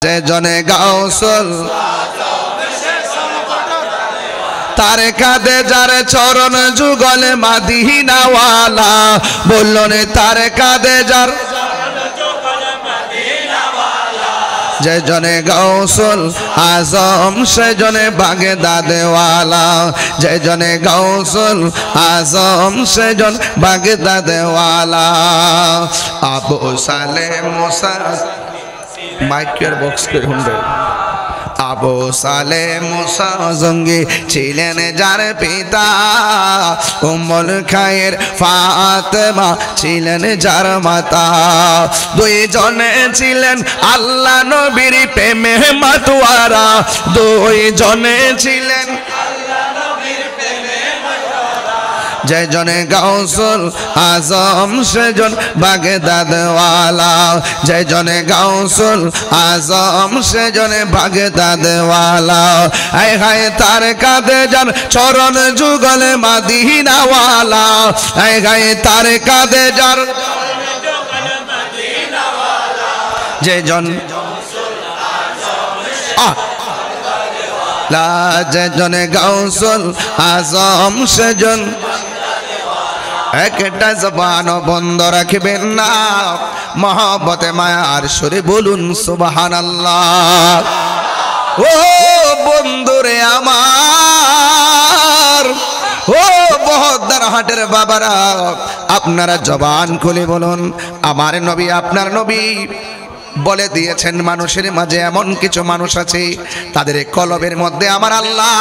যে জনে গাউসুল তার কাঁধে যার চরণ যুগলে মাদিনাওয়ালা বললেন তার কাঁধে যার যে জনে গাউসুল আজম সে জনে বাগদাদওয়ালা যে জনে গাউসুল আজম সে জন বাগদাদওয়ালা আবু সালেহ মুসা মাইকের বক্স করে শুনবে আবু সালেহ মুসা জঙ্গি ছিলেন যার পিতা উম্মুল খায়ের ফাতেমা ছিলেন যার মাতা দুইজনে ছিলেন আল্লাহ নবীর প্রেমে মাতোয়ারা দুইজনে ছিলেন যে জনে গাউসুল আজম সে জন বাগদাদওয়ালা যে জনে গাউসুল আজম সে জনে বাগদাদওয়ালা আয় হায় তার কাঁধে যার চরণ যুগলে মাদিনাওয়ালা আয় হায় তার কাঁধে যার যে জন যে জনে গাউসুল আজম সে জন একটা জবান বন্ধ রাখবেন না মহব্বতে মায়ার সুরে বলুন সুবহানাল্লাহ ও বন্ধুরে আমার ও বহদ্দার হাটের বাবারা আপনারা জবান খুলে বলুন আমার নবী আপনার নবী বলে দিয়েছেন মানুষের মাঝে এমন কিছু মানুষ আছে তাদের কলবের মধ্যে আমার আল্লাহ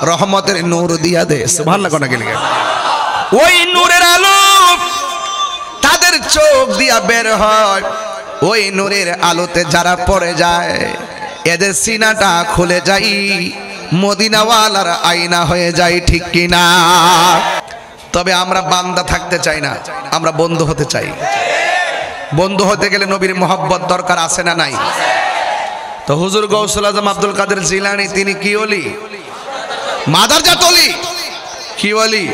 রহমতের নূর দিয়া দেয় সুবহানাল্লাহ কোন গেলে ওই নূরের আলো তাদের চোখ দিয়া বের হয় ওই নূরের আলোতে যারা পড়ে যায় এদের সিনাটা খুলে যায় মদিনাওয়ালার আয়না হয়ে যায় ঠিক কিনা তবে আমরা বান্দা থাকতে চাই না আমরা বন্ধু হতে চাই বন্ধু হতে গেলে নবীর মহব্বত দরকার আছে না নাই তো হুজুর গৌসুল আজম আব্দুল কাদের জিলানী তিনি কি ওলি মাদারজাত ওলি কি ওলি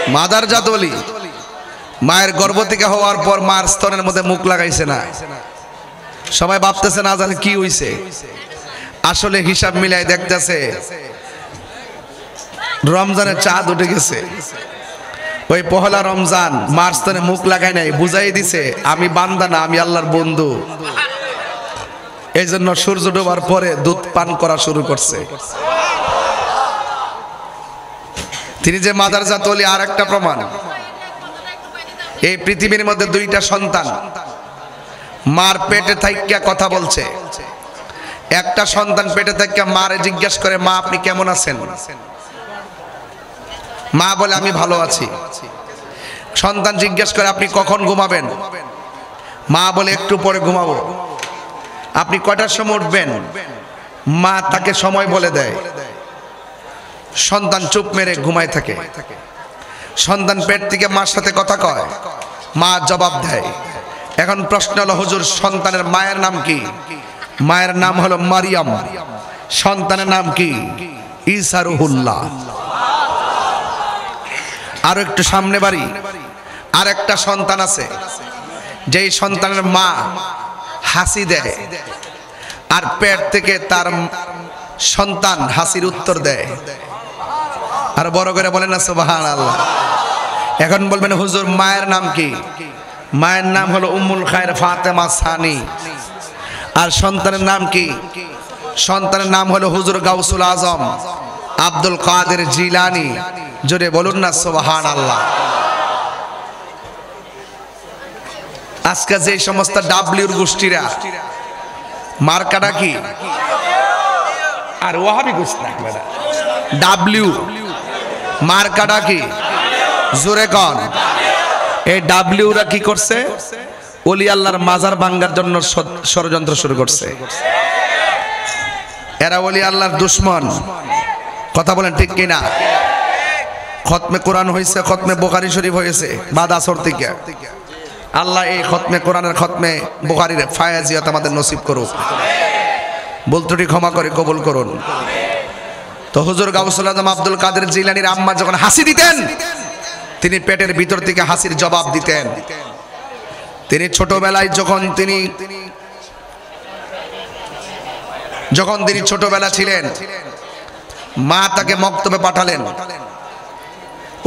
মাদারজাত ওলি মায়ের গর্ভ থেকে হওয়ার পর মার স্তনের মধ্যে মুখ লাগাইছে না সবাই ভাবতেছে না জানে কি হইছে আসলে হিসাব মিলাই দেখতেছে রমজানের চাঁদ উঠে গেছে ওই পহেলা রমজান মার স্তনে মুখ লাগাই নাই বুঝাই দিছে আমি বান্দা না আমি আল্লাহর বন্ধু এই জন্য সূর্য ডোবার পরে দুধ পান করা শুরু করছে তিনি যে মাদারজাত ওলি আর একটা প্রমাণ এই পৃথিবীর মধ্যে দুইটা সন্তান মার পেটে থাইকা কথা বলছে একটা সন্তান পেটে থাইকা মারে জিজ্ঞাসা করে মা আপনি কেমন আছেন মা বলে আমি ভালো আছি সন্তান জিজ্ঞাসা করে আপনি কখন ঘুমাবেন মা বলে একটু পরে ঘুমাবো আপনি কয়টার সময় উঠবেন মা তাকে সময় বলে দেয় সন্তান চুপ মেরে ঘুমায় থাকে সন্তান পেট থেকে মার সাথে কথা কয় মা জবাব দেয় এখন প্রশ্ন হলো হুজুর সন্তানের মায়ের নাম কি মায়ের নাম হলো মারিয়াম সন্তানের নাম কি ঈসা রুহুল্লাহ আর একটু সামনে বাড়ি আর একটা সন্তান আছে যেই সন্তানের মা হাসি দেয় আর পেট থেকে তার সন্তান হাসির উত্তর দেয় আর বড় করে বলেন না সুবহানাল্লাহ এখন বলবেন হুজুর মায়ের নাম কি মায়ের নাম হলো উম্মুল খায়ের ফাতেমা সানি আর সন্তানের নাম কি সন্তানের নাম হলো হুজুর গাউসুল আজম আব্দুল কাদের জিলানী জোরে বলুন না সুবহানাল্লাহ আজকে যে সমস্ত ডাব্লিউর গোষ্ঠীরা মার্কাটা কি আর ওয়াহাবি গোষ্ঠী না ডাব্লিউ মার্কাটা কি জোরে কোন এই ডাব্লিউরা কি করছে ওলি আল্লাহর মাজার ভাঙার জন্য ষড়যন্ত্র শুরু করছে এরা ওলি আল্লাহর দুশমন কথা বলেন ঠিক কিনা খতমে কোরআন হয়েছে খতমে বুখারী শরীফ হয়েছে বাদ আসর থেকে আল্লাহ এই খতমে কোরআনের খতমে বুখারীর ফায়াজিয়াত আমাদের নসিব করুক ভুল ত্রুটি ক্ষমা করে কবুল করুন তো হুজুর গাউসুল আজম আব্দুল কাদের জিলানীর আম্মা যখন হাসি দিতেন তিনি পেটের ভিতর থেকে হাসির জবাব দিতেন তিনি ছোটবেলায় যখন তিনি যখন তিনি ছোটবেলা ছিলেন মা তাকে মক্তবে পাঠালেন।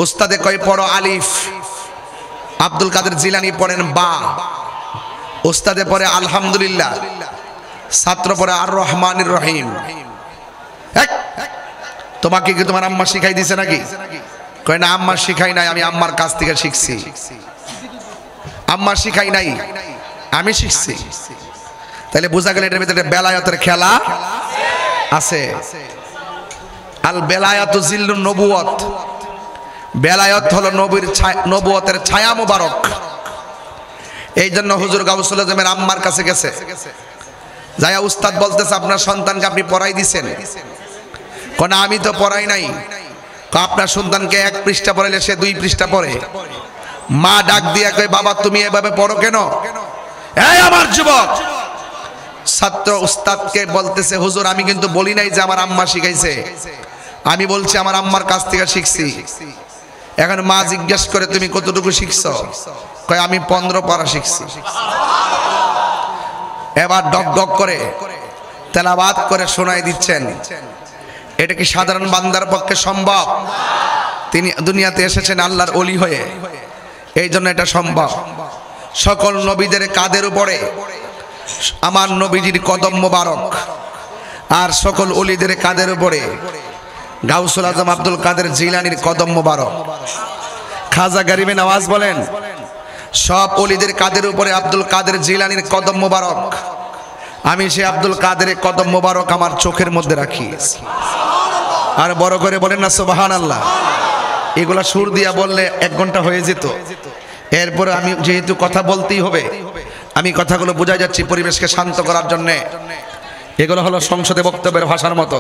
উস্তাদে কয় পড়ো আলিফ, আব্দুল কাদের জিলানী পড়েন বা, উস্তাদে পড়ে আলহামদুলিল্লাহ, ছাত্র পড়ে আর রহমানির রহিম। তোমাকে কি তোমার আম্মা শিখাই দিছে নাকি? কয় না, আম্মা শিখাই নাই, আমি আম্মার কাছ থেকে শিখছি। আম্মা শিখাই নাই, আমি শিখছি। তাহলে বোঝা গেল এটার ভিতরে বেলায়েতের খেলা আছে। আল বেলায়াতু জিল্লুন নবুয়ত, বেলায়েত হলো নবীর নবুয়তের ছায়া মোবারক। এই জন্য হুজুর গাউসুল আজমের আম্মার কাছে গেছে, যায়া উস্তাদ বলতেছে আপনার সন্তানকে আপনি পড়াই দিছেন? কোন আমি তো পড়াই নাই। আপনার সন্তানকে 1 পৃষ্ঠা পড়াইলে সে 2 পৃষ্ঠা পড়ে। মা ডাক দিয়া কয় বাবা তুমি এভাবে পড়ো কেন? এই আমার যুবক ছাত্র উস্তাদকে বলতেছে হুজুর আমি কিন্তু বলি নাই যে আমার আম্মা শিখাইছে, আমি বলছি আমার আম্মার কাছ থেকে শিখছি। এখন মা জিজ্ঞেস করে তুমি কতটুকু শিখছো? কয় আমি 15 পারা শিখছি। এবার ডক ডক করে তেলাওয়াত করে শোনাই দিচ্ছেন। এটা কি সাধারণ বান্দার পক্ষে সম্ভব? তিনি দুনিয়াতে এসেছেন আল্লাহর ওলি হয়ে, এই জন্য এটা সম্ভব। সকল নবীদের কাদের উপরে আমার নবীজির কদম মোবারক, আর সকল ওলিদের কাদের উপরে গাউসুল আজম আব্দুল কাদের জিলানীর কদম মোবারক। খাজা গরিবে নওয়াজ বলেন সব ওলিদের কাদের উপরে আব্দুল কাদের জিলানীর কদম মোবারক। আমি সে আব্দুল কাদের কদম মোবারক আমার চোখের মধ্যে রাখি। আর বড় করে বলেন না সুবহানাল্লাহ। এগুলা সুর দিয়া বললে 1 ঘন্টা হয়ে যেত। এরপরে আমি যেহেতু কথা বলতেই হবে, আমি কথাগুলো বুঝাই যাচ্ছি পরিবেশকে শান্ত করার জন্য। এগুলো হলো সংসদে বক্তব্যের ভাষার মতো,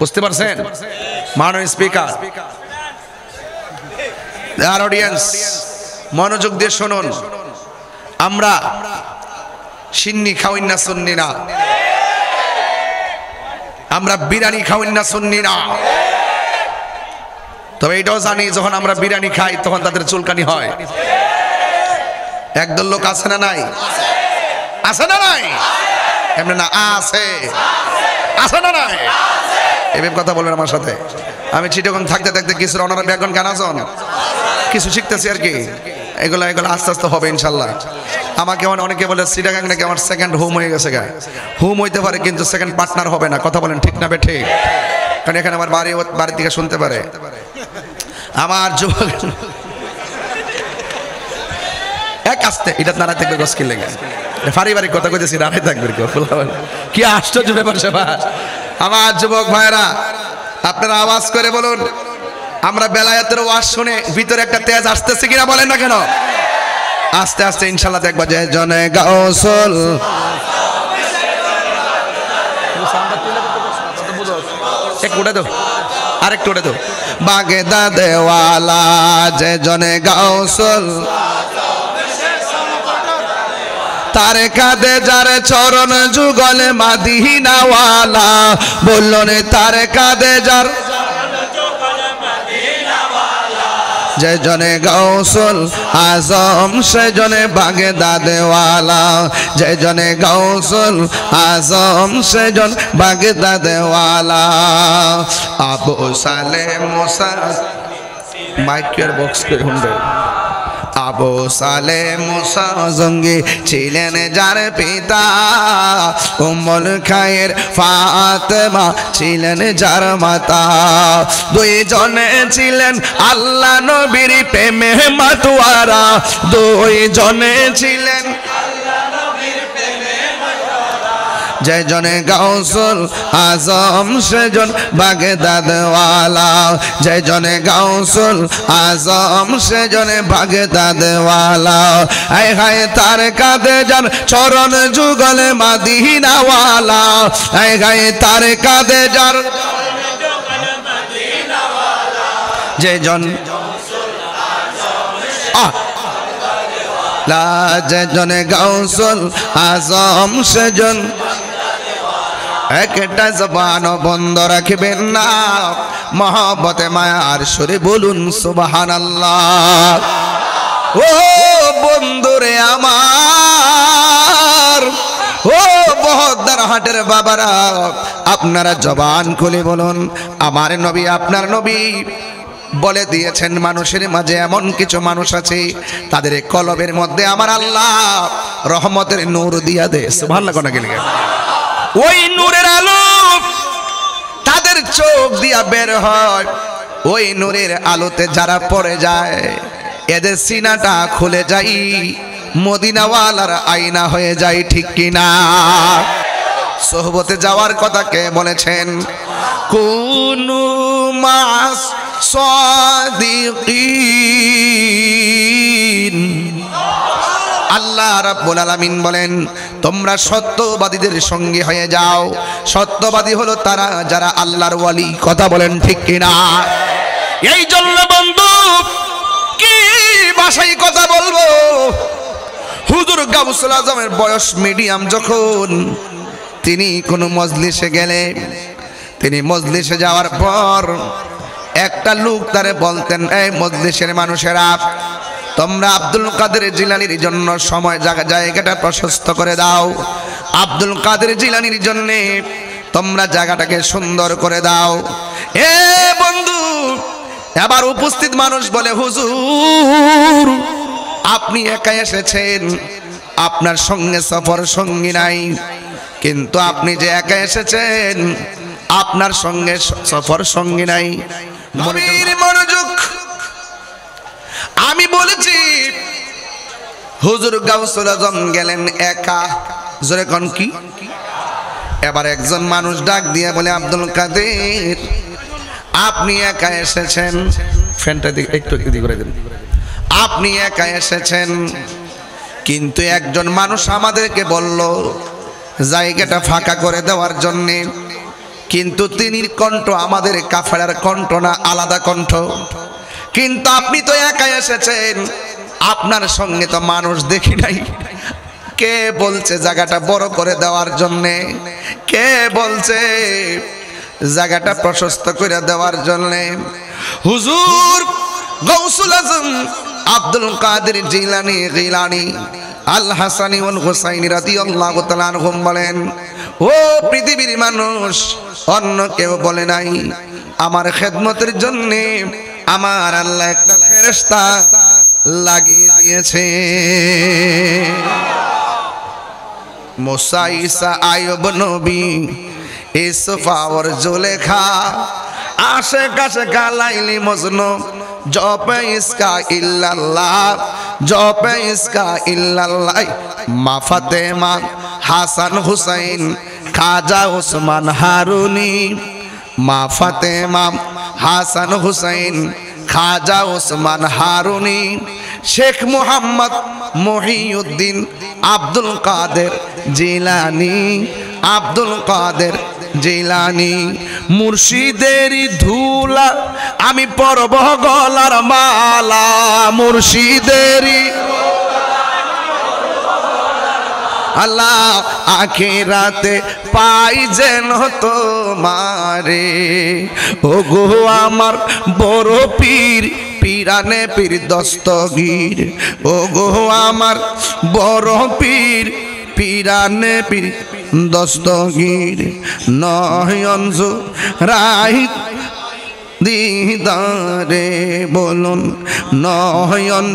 বুঝতে পারছেন? মাননীয় স্পিকার, আর অডিয়েন্স মনোযোগ দিয়ে শুনুন। আমরা সিন্নি খাওয়াই না সুন্নি না, আমরা বিরিয়ানি খাওয়াই না সুন্নি না। তবে এটাও জানি যখন আমরা বিরিয়ানি খাই তখন তাদের চুলকানি হয়। একদল লোক আছে না নাই? আছে না নাই? এমনি না আছে, আছে না নাই? এভাবে কথা বলবেন আমার সাথে। আমি চিটাগং থাকতে থাকতে কিছু ওনারা ব্যাকরণ গান আছেন, কিছু শিখতেছি আর কি। এগুলো আস্তে আস্তে হবে ইনশাল্লাহ। আমাকে অনেকে বলে চিটাগাং নাকি আমার সেকেন্ড হোম হয়ে গেছে। হোম হইতে পারে কিন্তু সেকেন্ড পার্টনার হবে না। কথা বলেন ঠিক না বে ঠিক? কারণ এখানে আমার বাড়ি থেকে শুনতে পারে। আমার যুবক এক আসতে এটা নাড়া থাকবে গসকিল লেগে পারিবারিক কথা কইতেছি, নাড়াই থাকবে কি আশ্চর্য ব্যাপার সেবা। আমার যুবক ভাইরা আপনারা আওয়াজ করে বলুন আমরা বেলায়েতের ওয়াজ শুনে ভিতরে একটা তেজ আসতেছে কিনা বলেন না কেন? আস্তে আস্তে ইনশাআল্লাহ দেখবা যে জনে গাউসুল এক উড়ে দাও, আরেকটু উড়ে দাও। বাগেদাদ ওয়ালা যে জনে গাউসুল তার কাঁধে যার চরণ যুগল মাদিনা ওয়ালা, বললেন তার কাঁধে যার যে জনে গাউসুল আজম সে জনে বাগদাদ ওয়ালা, যে জনে গাউসুল আজম সে জন বাগদাদ ওয়ালা। আবু সালেম মুসা মাইকের বক্স করে শুনবে। আবু সালেম মুসা জঙ্গি ছিলেন যার পিতা, উম্মুল খায়ের ফাতেমা ছিলেন যার মাতা। 2 জনে ছিলেন আল্লাহ নবীর প্রেমে মাতোয়ারা, 2 জনে ছিলেন যে জনে গাউসুল আজম সে জন বাগদাদ ওয়ালা, যে জনে গাউসুল আজম সে জনে বাগদাদ ওয়ালা। আয় হায় তার কাঁধে যার চরণ যুগল মাদিনা ওয়ালা, আয় হায় তার কাঁধে যার যে জন যে জনে গাউসুল আজম সে জন। একটা জবান বন্ধ রাখবেন না, মহব্বতে মায়ার সুরে বলুন সুবহানাল্লাহ। ও বন্ধুরে আমার, ও বহদ্দার হাটের বাবারা, আপনারা জবান খুলে বলুন, আমার নবী আপনার নবী বলে দিয়েছেন মানুষের মাঝে এমন কিছু মানুষ আছে তাদের কলবের মধ্যে আমার আল্লাহ রহমতের নূর দিয়া দেয়। সুবহানাল্লাহ কোন গেলে ওই নূরের আলো তাদের চোখ দিয়া বের হয়, ওই নূরের আলোতে যারা পড়ে যায় এদের সিনাটা খুলে যায়, মদিনাওয়ালার আয়না হয়ে যায়, ঠিক কিনা? সোহবতে যাওয়ার কথা কে বলেছেন? কুনু মাস সাদিকিন। আল্লাহ রাব্বুল আলামিন বলেন তোমরা সত্যবাদীদের সঙ্গী হয়ে যাও। সত্যবাদী হলো তারা যারা আল্লাহর ওয়ালি। কথা বলেন ঠিক কিনা? এই জন্য বন্ধু কি ভাষায় কথা বলবো, হুজুর গাউসুল আজমের বয়স মিডিয়াম, যখন তিনি কোনো মজলিসে গেলে, তিনি মজলিসে যাওয়ার পর একটা লোক তারে বলতেন, এই মজলিসের মানুষেরা তোমরা আব্দুল কাদের জিলানীর জন্য সময় জায়গাটা প্রশস্ত করে দাও, আব্দুল কাদের জিলানীর জন্য তোমরা জায়গাটাকে সুন্দর করে দাও। এ বন্ধু, এবার উপস্থিত মানুষ বলে হুজুর আপনি একা এসেছেন, আপনার সঙ্গে সফর সঙ্গী নাই, কিন্তু আপনি যে একা এসেছেন আপনার সঙ্গে সফর সঙ্গী নাই। মনোযোগ, আমি বলেছি হুজুর গাউসুল আজম গেলেন একা। জোরে কোন কি? এবার একজন মানুষ ডাক দিয়ে বলে আব্দুল কাদের আপনি একা এসেছেন, ফ্যানটা একটু দিকে করে দিন, আপনি একা এসেছেন, কিন্তু একজন মানুষ আমাদেরকে বলল জায়গাটা ফাঁকা করে দেওয়ার জন্যে, কিন্তু তিনির কণ্ঠ আমাদের কাফেলার কণ্ঠ না, আলাদা কণ্ঠ, কিন্তু আপনি তো একা এসেছেন, আপনার সঙ্গে তো মানুষ দেখি নাই। কে বলছে জায়গাটা বড় করে দেওয়ার জন্যে? কে বলছে জায়গাটা প্রশস্ত করে দেওয়ার জন্যে? হুজুর গাউসুল আজম আব্দুল কাদের জিলানী আল হাসানি ওয়াল হুসাইনি রাদিয়াল্লাহু তাআলা আনহুম বলেন, ও পৃথিবীর মানুষ, অন্য কেউ বলে নাই, আমার খেদমতের জন্য আমার আল্লাহ একটা ফেরেশতা লাগিয়ে দিয়েছে। মুসা, ঈসা, আইয়ুব নবী, ইউসুফ আর জুলেখা, আশিক আশিকা লাইলি মজনু, জপে ইসকা ইল্লাল্লাহ, জপে ইসকা ইল্লাল্লাহ, মা ফাতেমা, হাসান হুসাইন, খাজা ওসমান হারুনি, মা ফাতেমা, হাসান হুসাইন, খাজা ওসমান হারুনি, শেখ মুহাম্মদ মহিউদ্দিন, আব্দুল কাদের জিলানী, আব্দুল কাদের জিলানী, মুর্শিদেরই ধুলা আমি পরব গলার মালা, মুর্শিদেরই আল্লাহ আখিরাতে পাই যেন তোমারে, ও গো আমার বড় পীর পীরানে পীর দস্তগীর, ও গো আমার বড় পীর পীরানে পীর দস্তগীর, নয়ন রাই দিদারে বলুন, নয়ন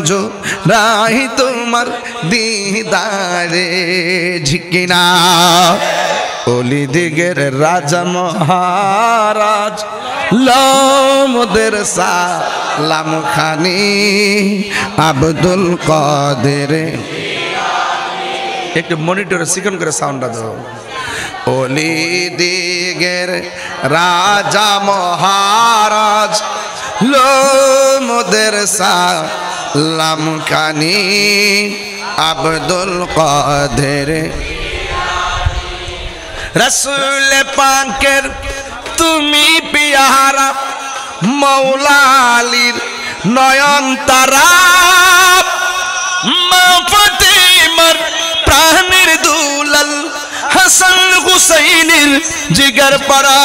রাই তোমার দিদারে, ঝিকিনা ওলি দিগের রাজা মহারাজ লমদের সালাম খানি আব্দুল কাদের। একটু মনিটরে সিকন করে সাউন্ডটা দাও। ওলি দিগের রাজা মহারাজ লমদের সালাম খানি আব্দুল কাদের। রসুল পাকের তুমি পিয়ারা, মৌলা আলীর নয়ন তারা, মা ফাতেমার প্রাণের দুলাল, হাসান হুসাইনের জিগার পাড়া,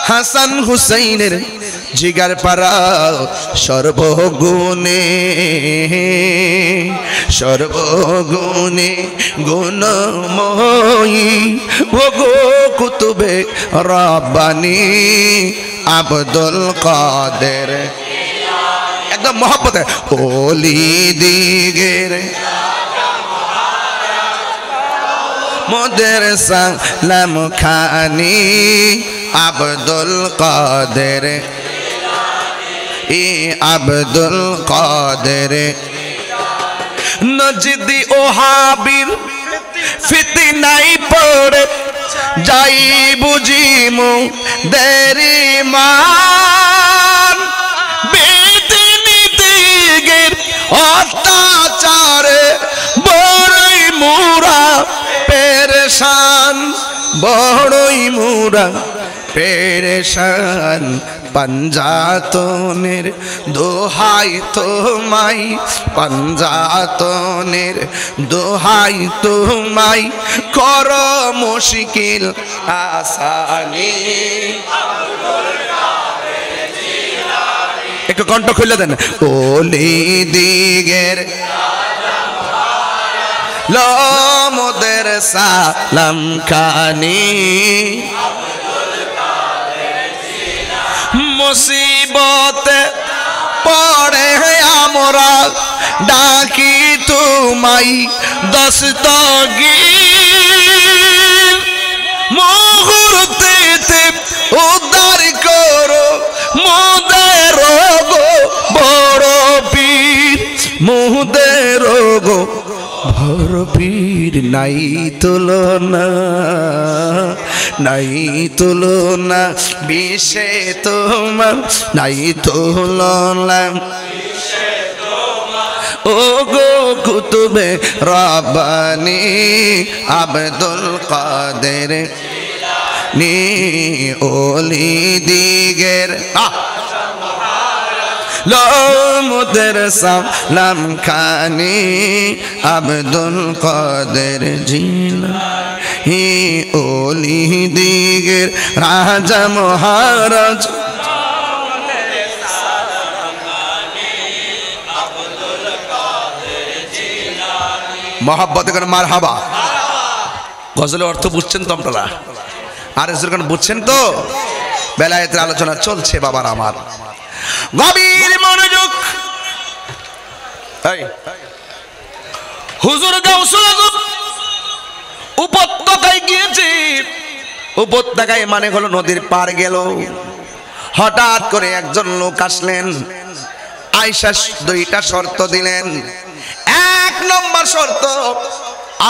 হাসান হুসাইনের জিগার পারা সর্বগুণে সর্বগুণে গুণময়ী ওগো কুতুবে রব্বানি আব্দুল কাদের একদম মহব্বতে ওলি দিগের মোদের সালাম খানি আব্দুল কাদের আব্দুল কাদের নজদি ওহাবির ফিতনাই পড়ে যাই বুঝিমু দেরি মান বেদিনীতিগের অত্যাচারে বড়ই মুরা পেরেশান বড়ই মুরা পেরেশান পঞ্জাতনের দোহাই তোমাই পঞ্জাতনের দোহাই তোমাই কর মুশকিল আসানি একটু কণ্ঠ খুলে দেন ওলি দিগের মোদের সালাম খানি মুসিবতে পড়ে আমরা ডাকি তুমাই দস্তগীর মুহূর্তেতে উদ্ধার করো মোদের গো বড় পীর মোদের গো বড় পীর নাই তুলনা নাই তুলনা বিষে তোমার নাই তুলনা ও গো কুতুবে রব্বানি আব্দুল কাদের নি ওলি দিগের মোদের সালাম খানি আব্দুল কাদের জিলানী ওলি দিগের রাজা মহারাজ মহাব্বত করে মারহাবা গজলের অর্থ বুঝছেন তো আপনারা আর এসরকান বুঝছেন তো বেলায়েতের আলোচনা চলছে বাবার আমার গভীর মনোযোগ হুজুর গাউসুল আজম উপত্যকায় গিয়েছে উপত্যকায় মানে হলো নদীর পার গেল হঠাৎ করে একজন লোক আসলেন আয়েশা দুইটা শর্ত দিলেন এক নম্বর শর্ত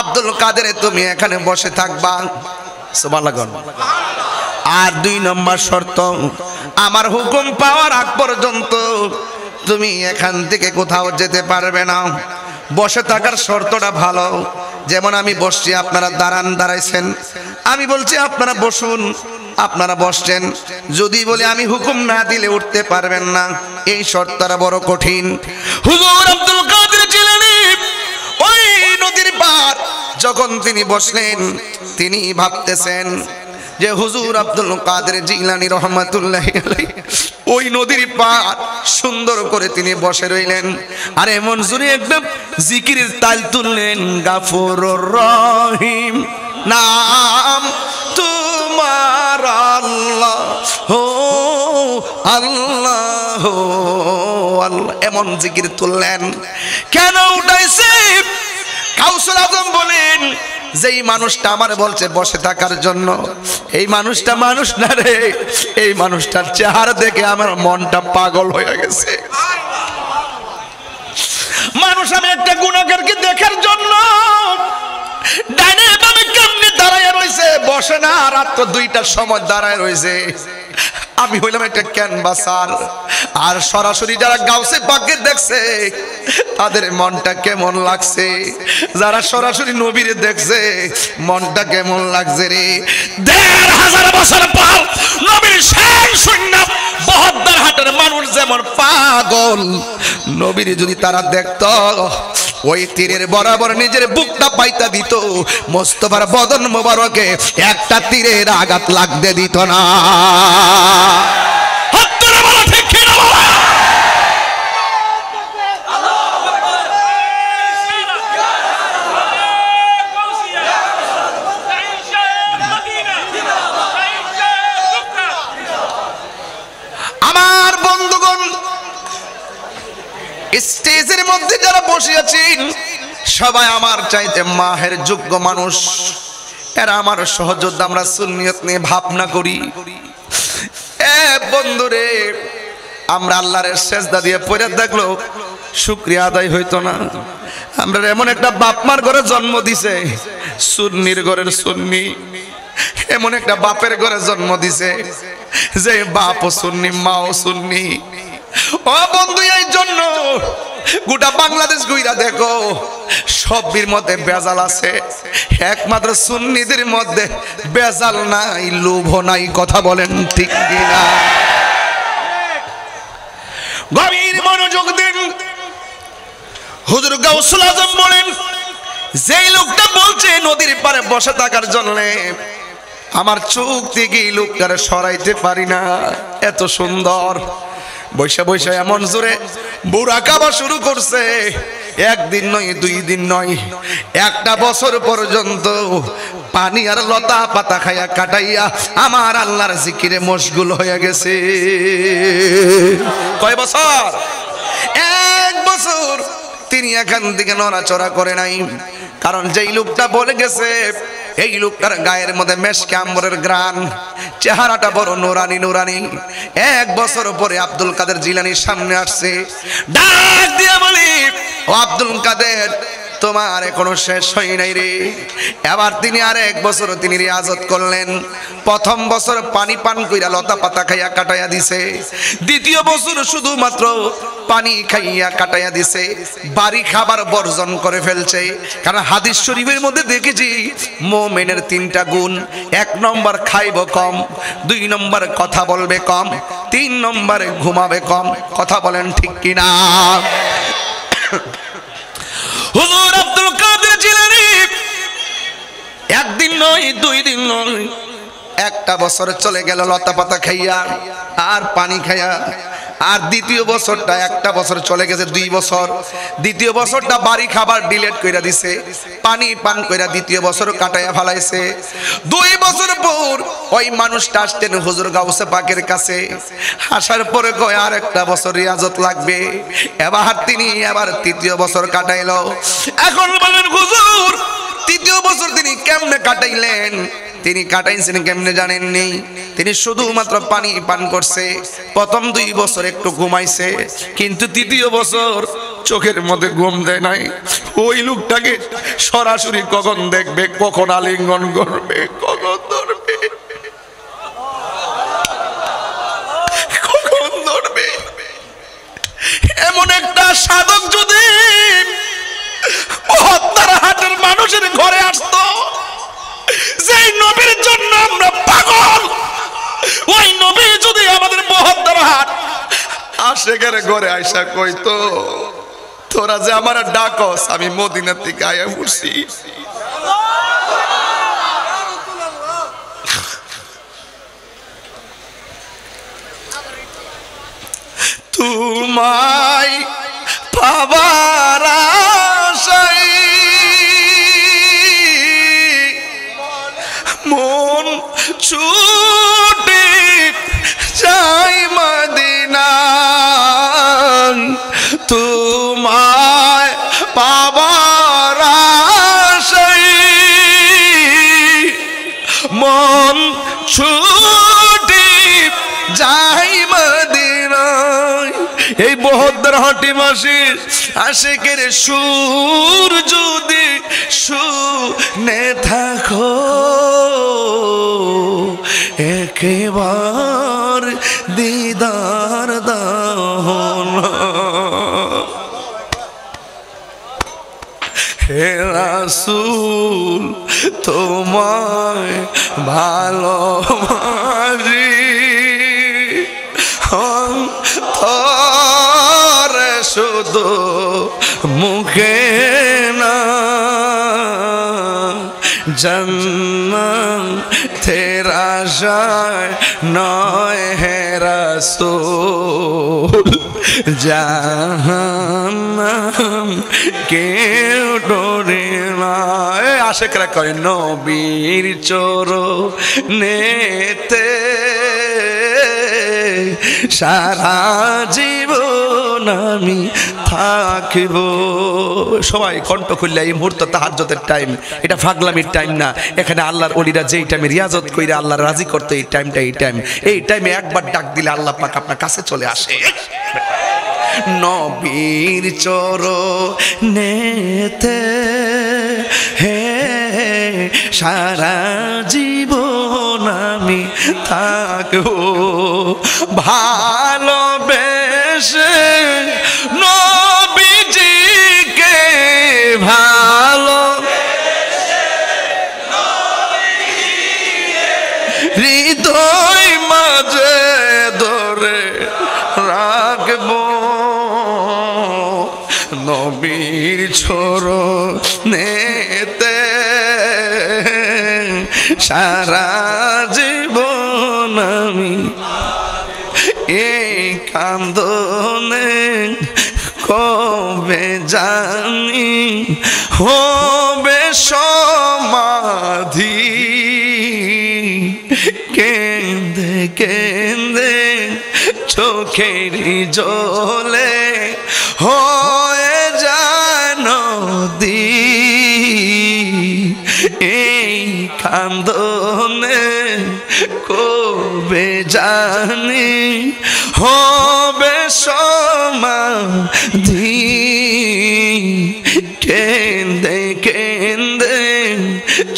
আব্দুল কাদের তুমি এখানে বসে থাকবা সুবহানাল্লাহ আর দুই নম্বর শর্ত আমার হুকুম পাওয়ার আগ পর্যন্ত তুমি এখান থেকে কোথাও যেতে পারবে না বসে থাকার শর্তটা ভালো যেমন আমি বসছি আপনারা দাঁড়াইছেন আমি বলছি আপনারা বসুন আপনারা বসছেন যদি বলে আমি হুকুম না দিলে উঠতে পারবেন না এই শর্তটা বড় কঠিন হুজুর আব্দুল কাদের জিলানী ওই নদীর পার যখন তিনি বসলেন তিনি ভাবতেছেন যে হুজুর আব্দুল কাদের জিলানী রহমাতুল্লাহি আলাইহি ওই নদীর পার সুন্দর করে তিনি বসে রইলেন আর এমন জোরে একদম জিকিরের তাল তুললেন গাফুরুর রহিম নাম তোমার আল্লাহ হো আল্লাহ আল্লাহ এমন জিকির তুললেন কেন উঠাইছে গাউসুল আজম বলেন যেই মানুষটা আমার বলছে বসে থাকার জন্য এই মানুষটা মানুষ না রে এই মানুষটার চেহারা দেখে আমার মনটা পাগল হয়ে গেছে মানুষ আমি একটা গুনাহগারকে দেখার জন্য ডাইনে বামে কেমনে দাঁড়ায় রইছে বসে না রাত 2টার সময় দাঁড়ায় রইছে আমি হইলাম একটা ক্যানভাসার আর সরাসরি যারা গাউসে পাককে দেখছে তাদের মনটা কেমন লাগছে যারা সরাসরি নবীরে দেখছে মনটা কেমন লাগছে রে ১৫০০ বছর পর নবীর শান শূন্য ৭২ হাটের মানুষ যেমন পাগল নবীরে যদি তারা দেখত ওই তীরের বরাবর নিজের বুকটা পাইতা দিত মোস্তফার বদন মোবারকে একটা তীরের আঘাত লাগতে দিত না স্টেজের মধ্যে যারা বসে আছেন সবাই আমার চাইতে মাহের যোগ্য মানুষ, এরা আমার সহযোদ্ধা। আমরা সুন্নিয়ত নিয়ে ভাবনা করি। বন্ধুরে, আমরা আল্লাহর সেজদা দিয়ে পড়ে দেখলো শুকরিয়া আদায় হইতো না। আমরা এমন একটা বাপ মার ঘরে জন্ম দিছে, সুন্নির ঘরের সুন্নি, এমন একটা বাপের ঘরে জন্ম দিছে যে বাপও সুন্নি মাও সুন্নি। ও বন্ধু, এই জন্য গোটা বাংলাদেশ ঘুইরা দেখো সবের মধ্যে বেজাল আছে, একমাত্র সুন্নিদের মধ্যে বেজাল নাই, লোভ নাই। কথা বলেন ঠিক কিনা? গভীর মনোযোগ দিন। হুজুর গাউসুল আজম বলেন, যেই লোকটা বলছে নদীর পারে বসে থাকার জন্য, আমার চোখ থেকে এই লোকটারে সরাইতে পারি না। এত সুন্দর বৈশা বৈশা এমন জোরে বুড়া কাবা শুরু করছে। একদিন নয়, 2 দিন নয়, 1টা বছর পর্যন্ত পানি আর লতা পাতা খাইয়া কাটাইয়া আমার আল্লাহর জিকিরে মশগুল হয়ে গেছে। কয় বছর? 1 বছর তিনি এখান থেকে নড়াচড়া করে নাই। কারণ যেই লোকটা বলে গেছে, এই লোকটার গায়ের মধ্যে মেশকে আম্বরের গ্রান, চেহারাটা বড় নুরানি নুরানি। 1 বছর পরে আব্দুল কাদের জিলানির সামনে আসছে, ডাক দিয়ে বলি, ও আব্দুল কাদের, তোমার এখনো শেষ হয় নাই রে। এবার তিনি আর 1 বছর তিনি রিয়াজত করলেন। প্রথম বছর পানি পান কইরা লতা পাতা খাইয়া কাটাইয়া দিছে, দ্বিতীয় বছর শুধুমাত্র পানি খাইয়া কাটাইয়া দিছে, বাড়ি খাবার বর্জন করে ফেলছে। কারণ হাদিস শরীফের মধ্যে দেখেছি মুমিনের 3টা গুণ। 1 নম্বর খাইব কম, 2 নম্বর কথা বলবে কম, 3 নম্বরে ঘুমাবে কম। কথা বলেন ঠিক কিনা? হুজুর আব্দুল কাদের জিলানী 1 দিন নয়, 2 দিন নয়, 1টা বছর চলে গেল লতা পাতা খাইয়া আর পানি খাইয়া। আর দ্বিতীয় বছরটা, 1টা বছর চলে গেছে, 2 বছর। দ্বিতীয় বছরটা বাড়ি খাবার ডিলেট কইরা দিছে, পানি পান কইরা দ্বিতীয় বছর কাটাইয়া ফেলাইছে। 2 বছর পর ওই মানুষটা আসতেন হুজুর গাউসে পাকের কাছে। আসার পরে কয় আর 1টা বছর রিয়াজত লাগবে। এবার তিনি 3য় বছর কাটাইলো। এখন বলেন হুজুর, 3য় বছর তিনি কেমনে কাটাইলেন? তিনি কাটাইছেন কেমনে জানেননি? তিনি শুধুমাত্র পানি পান করছে। প্রথম 2 বছর একটু ঘুমাইছে, কিন্তু 3য় বছর চোখের মধ্যে ঘুম দেয় নাই। ওই লোকটাকে সরাসরি কখন দেখবে, কখন আলিঙ্গন করবে, কখন ধরবে, কখন ধরবে। এমন একটা সাধক যদি হাটের মানুষের ঘরে আসতো, যেই নবীর জন্য আমরা পাগল, ওই নবী যদি আমাদের বহদ্দারহাট আশেকের ঘরে আইসা কইতো, তোরা যে আমার ডাকস, আমি মদিনা থেকে আয়া পড়ছি। তোমায় পাবার আশায় মন ছুটে যাই মদিনা, তোমায় পাবার আশায় মন ছুটে যাই মদিনা। এই বহদ্দার হাটি মাসে আশেকের সুর যদি শুনে থাকো, একেবার দিদার দাও না। হে রাসূল, তোমায় ভালোবাসি, অন্তরে শুধু মুখে না। জান্নাতের আশায় নয় হে রাসূল, জাহান্নাম কেউ ডরে না। আশেকরা কয় নবীর চরণেতে সারা জীবন আমি থাকিব। সবাই কণ্ঠ খুললে এই মুহূর্ত তাহাজ্জুদের টাইম, এটা ফাগলামির টাইম না। এখানে আল্লাহর ওলিরা যেই টাইমে রিয়াজত কইরা আল্লাহ রাজি করতে, এই টাইমটা এই টাইমে একবার ডাক দিলে আল্লাহ পাক আপনার কাছে চলে আসে। নবীর চরণেতে হে সারা জীবন আমি থাকবো ভালোবেসে, নবীজিকে ভালো হৃদয় মাঝে ধরে রাখবো, নবীর চরণেতে সারা জীবন আমি। এই কান্দনে কবে জানি হবে সমাধি, কেঁদে কেঁদে চোখের জলে হয়ে যায় নদী। এই কান্দনে কবে জানি হবে সমাধি, কেঁদে কেঁদে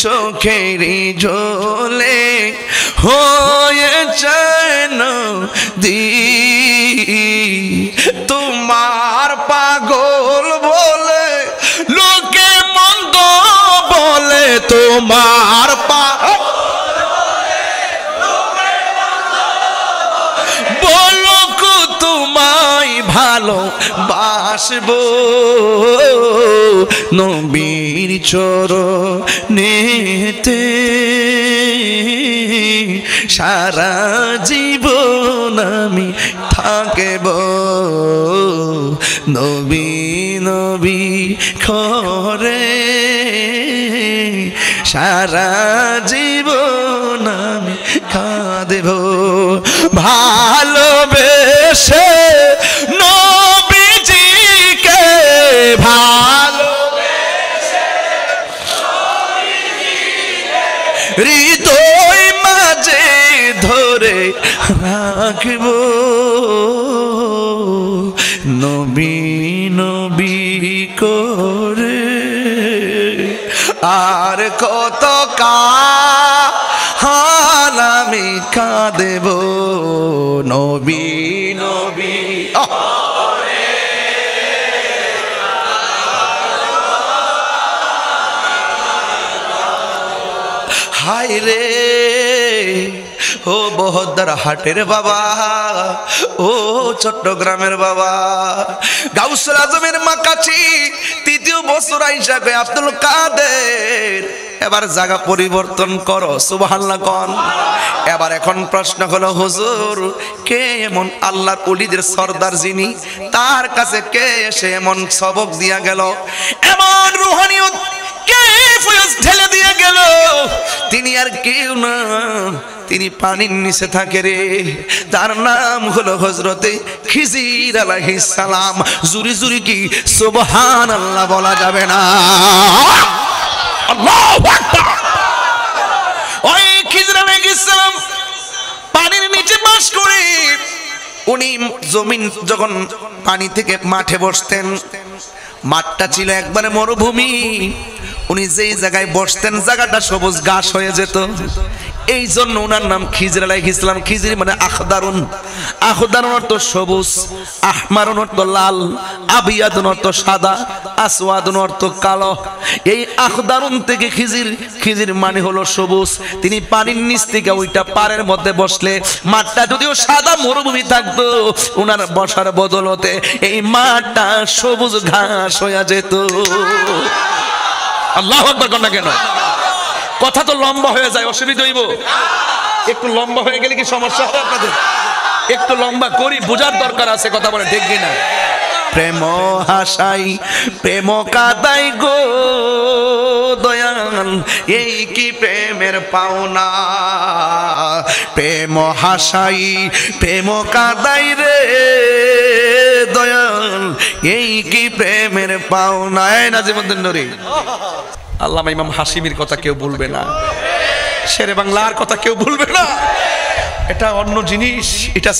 চোখের জলে হয়ে যায় নদী। তোমার পাগল বলে লোকে মন্দ বলে, তোমার বলো কো তোমায় ভালোবাসবো, নবীর চরণেতে সারা জীবন আমি থাকব, নবী নবী করে সারা জীবন আমি কাঁদব ভালোবেসে, নবীজিকে ভালোবেসে, হৃদয় মাঝে ধরে রাখব, নবী নবী করে আর কত কাল আমি কাঁদেব, নবী নবী হায় রে। ও বহদ্দার হাটের বাবা, ও চট্টগ্রামের বাবা, গাউসুল আজমের মাকাছি তৃতীয় বছর আইসা কয় আব্দুল কাদের এবার জায়গা পরিবর্তন করো, সুবহানাল্লাহ কোন। এবার এখন প্রশ্ন হলো হুজুর, কে এমন আল্লাহর ওলিদের সর্দার যিনি, তার কাছে কে এসে এমন সবক দিয়া গেল, এমন রুহানিয়ত কে ফয়েজ ঢেলে দিয়ে গেল, তিনি আর কেউ না, তিনি পানির নিচে থাকে রে, তার নাম হলো হযরতে খিজির আলাইহিস সালাম। জুরি জুরি কি সুবহানাল্লাহ বলা যাবে না? আল্লাহু আকবার। ওই খিজির আলাইহিস সালাম পানির নিচে বাস করে, উনি জমিন যখন পানি থেকে মাঠে বসতেন, মাঠটা ছিল একবারে মরুভূমি, উনি যেই জায়গায় বসতেন জায়গাটা সবুজ ঘাস হয়ে যেত, এই জন্য ওনার নাম খিজির আলাইহিস সালাম। খিজির মানে আখদারুন, আখদারুন অর্থ সবুজ, আহমারুন অর্থ লাল, আবিয়াদুন অর্থ সাদা, আসওয়াদুন অর্থ কালো। এই আখদারুন থেকে খিজির, খিজির মানে হলো সবুজ। তিনি পানির নিচ থেকে ওইটা পাড়ের মধ্যে বসলে মাঠটা যদিও সাদা মরুভূমি থাকতো, ওনার বসার বদলতে এই মাঠটা সবুজ ঘাস হয়ে যেত। আল্লাহু আকবার কর না কেন? কথা তো লম্বা হয়ে যায়, অসুবিধা হইব? একটু লম্বা হয়ে গেলে কি সমস্যা হবে আপনাদের? একটু লম্বা করি, বোঝার দরকার আছে, কথা বলে ঠিক কিনা? প্রেম হাসাই প্রেম কাদাই গো দয়াল, এই কি প্রেমের পাওনা, প্রেম হাসাই প্রেম কাদাই রে দয়াল, এই কি প্রেমের পাওনা। নাজিমুদ্দিন নুরি, আল্লামা ইমাম হাশিমির কথা কেউ ভুলবে না, শেরে বাংলার কথা কেউ ভুলবে না। এটা অন্য জিনিস, এটা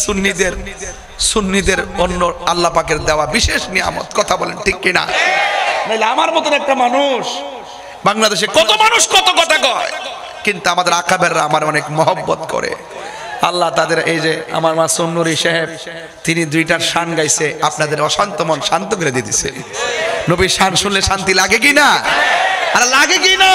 সুন্নিদের অন্য আল্লাহ পাকের দেওয়া বিশেষ নিয়ামত। কথা বলেন ঠিক কিনা? নাইলে আমার মতন একটা মানুষ, বাংলাদেশে কত মানুষ কত কথা কয়, কিন্তু আমাদের আকাবেররা আমার অনেক মহব্বত করে। আল্লাহ তাদের, এই যে আমার মাসুম নুরি সাহেব, তিনি 2টার শান গাইছে, আপনাদের অশান্ত মন শান্ত করে দিতেছে। নবীর শান শুনলে শান্তি লাগে কি না? আর লাগে কি না?